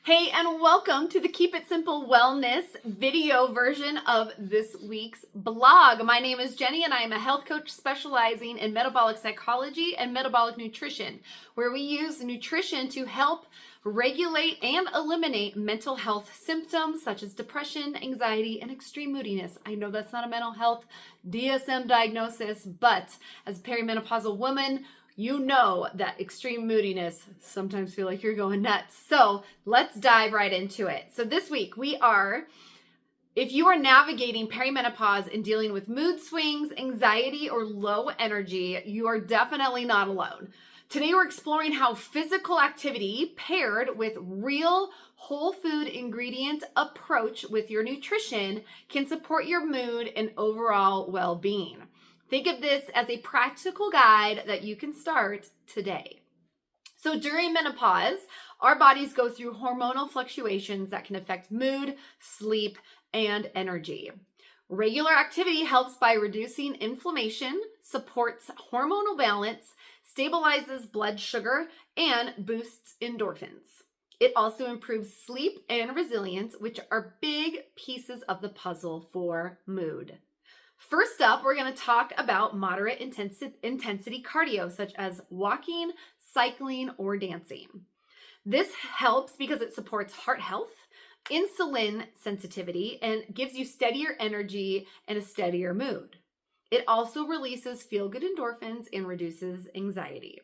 Hey, and welcome to the Keep It Simple Wellness video version of this week's blog. My name is Jenny, and I am a health coach specializing in metabolic psychology and metabolic nutrition, where we use nutrition to help regulate and eliminate mental health symptoms such as depression, anxiety, and extreme moodiness. I know that's not a mental health DSM diagnosis, but as a perimenopausal woman, you know that extreme moodiness sometimes feel like you're going nuts. So let's dive right into it. So this week if you are navigating perimenopause and dealing with mood swings, anxiety, or low energy, you are definitely not alone. Today we're exploring how physical activity paired with real whole food ingredient approach with your nutrition can support your mood and overall well-being. Think of this as a practical guide that you can start today. So during menopause, our bodies go through hormonal fluctuations that can affect mood, sleep, and energy. Regular activity helps by reducing inflammation, supports hormonal balance, stabilizes blood sugar, and boosts endorphins. It also improves sleep and resilience, which are big pieces of the puzzle for mood. First up, we're going to talk about moderate intensity cardio, such as walking, cycling, or dancing. This helps because it supports heart health, insulin sensitivity, and gives you steadier energy and a steadier mood. It also releases feel-good endorphins and reduces anxiety.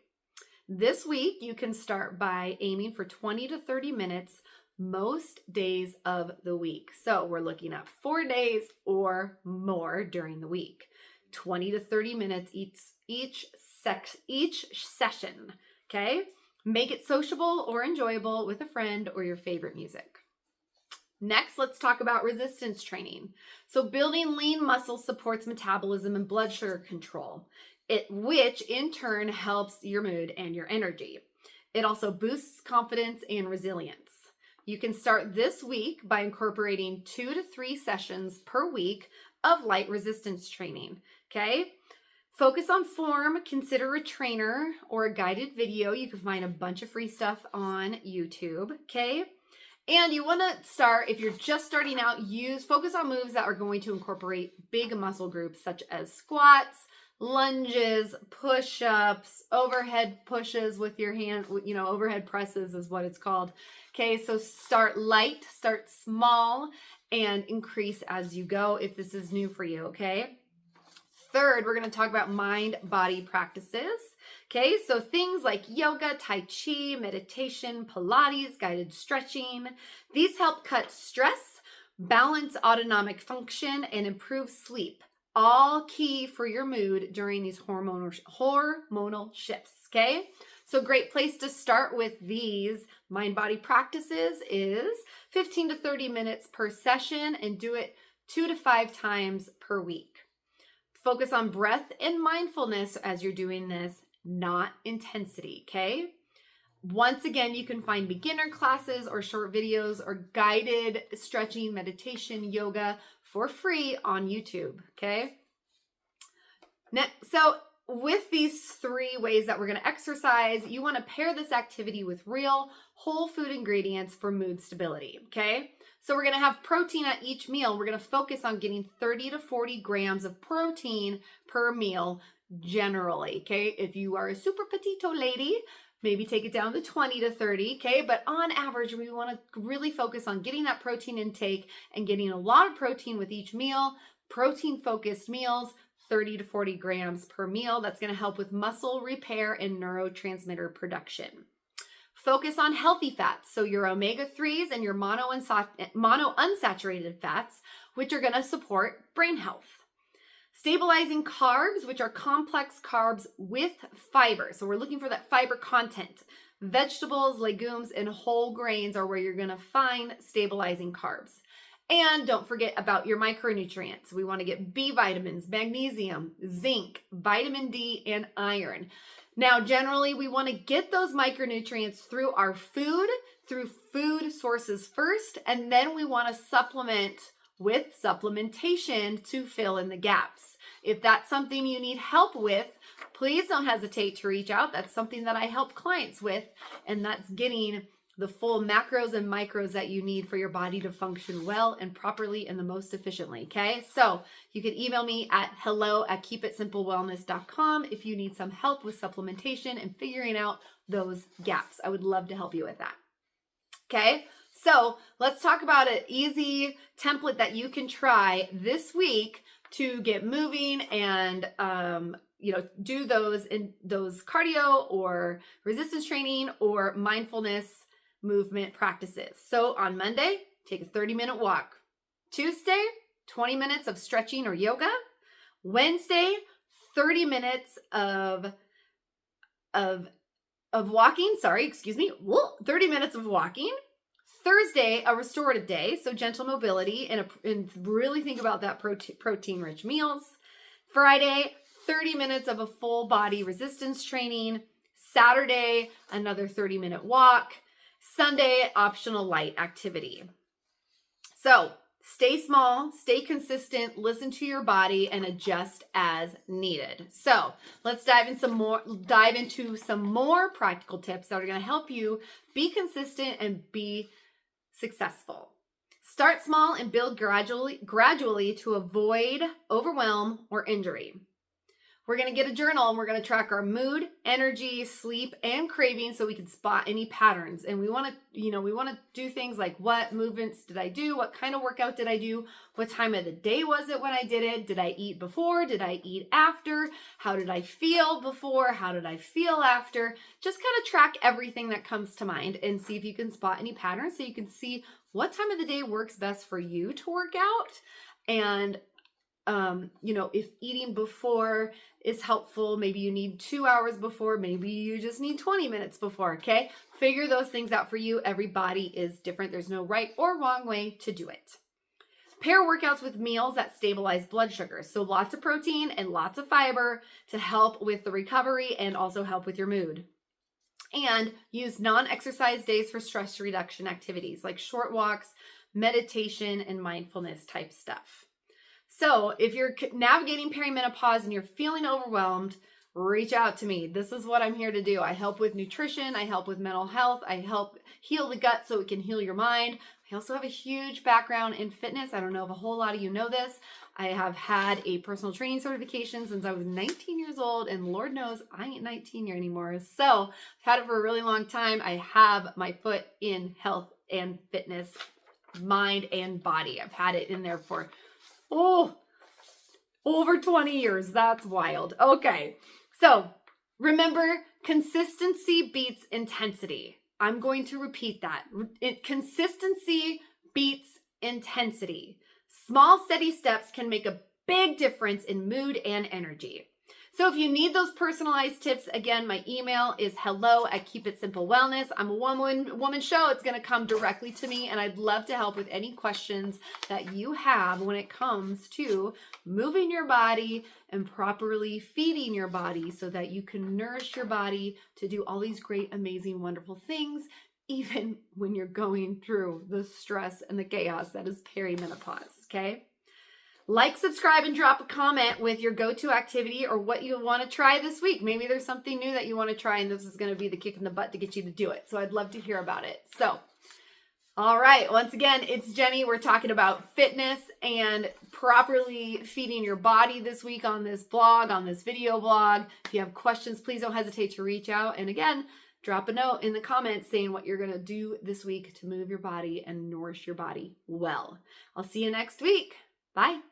This week, you can start by aiming for 20 to 30 minutes most days of the week. So we're looking at 4 days or more during the week, 20 to 30 minutes each session. Okay. Make it sociable or enjoyable with a friend or your favorite music. Next, let's talk about resistance training. So building lean muscle supports metabolism and blood sugar control, which in turn helps your mood and your energy. It also boosts confidence and resilience. You can start this week by incorporating 2 to 3 sessions per week of light resistance training, okay? Focus on form, consider a trainer or a guided video. You can find a bunch of free stuff on YouTube, okay? And you want to start, if you're just starting out, focus on moves that are going to incorporate big muscle groups such as squats, lunges, push-ups, overhead pushes with your hand, overhead presses is what it's called. Okay, so start light, start small, and increase as you go if this is new for you, okay? Third, we're going to talk about mind-body practices. Okay, so things like yoga, tai chi, meditation, Pilates, guided stretching. These help cut stress, balance autonomic function, and improve sleep. All key for your mood during these hormonal shifts, okay? So great place to start with these mind-body practices is 15 to 30 minutes per session and do it 2 to 5 times per week. Focus on breath and mindfulness as you're doing this, not intensity, okay? Once again, you can find beginner classes or short videos or guided stretching, meditation, yoga for free on YouTube, okay? So with these 3 ways that we're going to exercise, you want to pair this activity with real whole food ingredients for mood stability, okay? So we're going to have protein at each meal. We're going to focus on getting 30 to 40 grams of protein per meal generally, okay? If you are a super petito lady, maybe take it down to 20 to 30, okay? But on average, we want to really focus on getting that protein intake and getting a lot of protein with each meal. Protein-focused meals, 30 to 40 grams per meal. That's going to help with muscle repair and neurotransmitter production. Focus on healthy fats, so your omega-3s and your monounsaturated fats, which are going to support brain health. Stabilizing carbs, which are complex carbs with fiber. So we're looking for that fiber content. Vegetables, legumes, and whole grains are where you're going to find stabilizing carbs. And don't forget about your micronutrients. We want to get B vitamins, magnesium, zinc, vitamin D, and iron. Now, generally, we want to get those micronutrients through our food, through food sources first, and then we want to supplement with supplementation to fill in the gaps. If that's something you need help with, please don't hesitate to reach out. That's something that I help clients with, and that's getting the full macros and micros that you need for your body to function well and properly and the most efficiently, okay? So you can email me at hello@keepitsimplewellness.com if you need some help with supplementation and figuring out those gaps. I would love to help you with that, okay? So let's talk about an easy template that you can try this week to get moving and do those cardio or resistance training or mindfulness movement practices. So on Monday, take a 30-minute walk. Tuesday, 20 minutes of stretching or yoga. Wednesday, 30 minutes of walking. 30 minutes of walking. Thursday, a restorative day, so gentle mobility and really think about that protein-rich meals. Friday, 30 minutes of a full body resistance training. Saturday, another 30-minute walk. Sunday, optional light activity. So stay small, stay consistent, listen to your body, and adjust as needed. So let's dive into some more practical tips that are going to help you be consistent and be successful. Start small and build gradually to avoid overwhelm or injury. We're going to get a journal and we're going to track our mood, energy, sleep, and cravings so we can spot any patterns. And we want to do things like, what movements did I do? What kind of workout did I do? What time of the day was it when I did it? Did I eat before? Did I eat after? How did I feel before? How did I feel after? Just kind of track everything that comes to mind and see if you can spot any patterns so you can see what time of the day works best for you to work out. And if eating before is helpful, maybe you need 2 hours before, maybe you just need 20 minutes before, okay? Figure those things out for you. Every body is different. There's no right or wrong way to do it. Pair workouts with meals that stabilize blood sugar. So lots of protein and lots of fiber to help with the recovery and also help with your mood. And use non-exercise days for stress reduction activities like short walks, meditation, and mindfulness type stuff. So if you're navigating perimenopause and you're feeling overwhelmed, reach out to me. This is what I'm here to do. I help with nutrition. I help with mental health. I help heal the gut so it can heal your mind. I also have a huge background in fitness. I don't know if a whole lot of you know this. I have had a personal training certification since I was 19 years old, and Lord knows I ain't 19 anymore. So I've had it for a really long time. I have my foot in health and fitness, mind and body. I've had it in there for over 20 years. That's wild. Okay. So remember, consistency beats intensity. I'm going to repeat that. Consistency beats intensity. Small, steady steps can make a big difference in mood and energy. So if you need those personalized tips, again, my email is hello@keepitsimplewellness. I'm a woman show. It's going to come directly to me, and I'd love to help with any questions that you have when it comes to moving your body and properly feeding your body so that you can nourish your body to do all these great, amazing, wonderful things, even when you're going through the stress and the chaos that is perimenopause, okay? Like, subscribe, and drop a comment with your go-to activity or what you want to try this week. Maybe there's something new that you want to try, and this is going to be the kick in the butt to get you to do it. So I'd love to hear about it. So, all right. Once again, it's Jenny. We're talking about fitness and properly feeding your body this week on this blog, on this video blog. If you have questions, please don't hesitate to reach out. And again, drop a note in the comments saying what you're going to do this week to move your body and nourish your body well. I'll see you next week. Bye.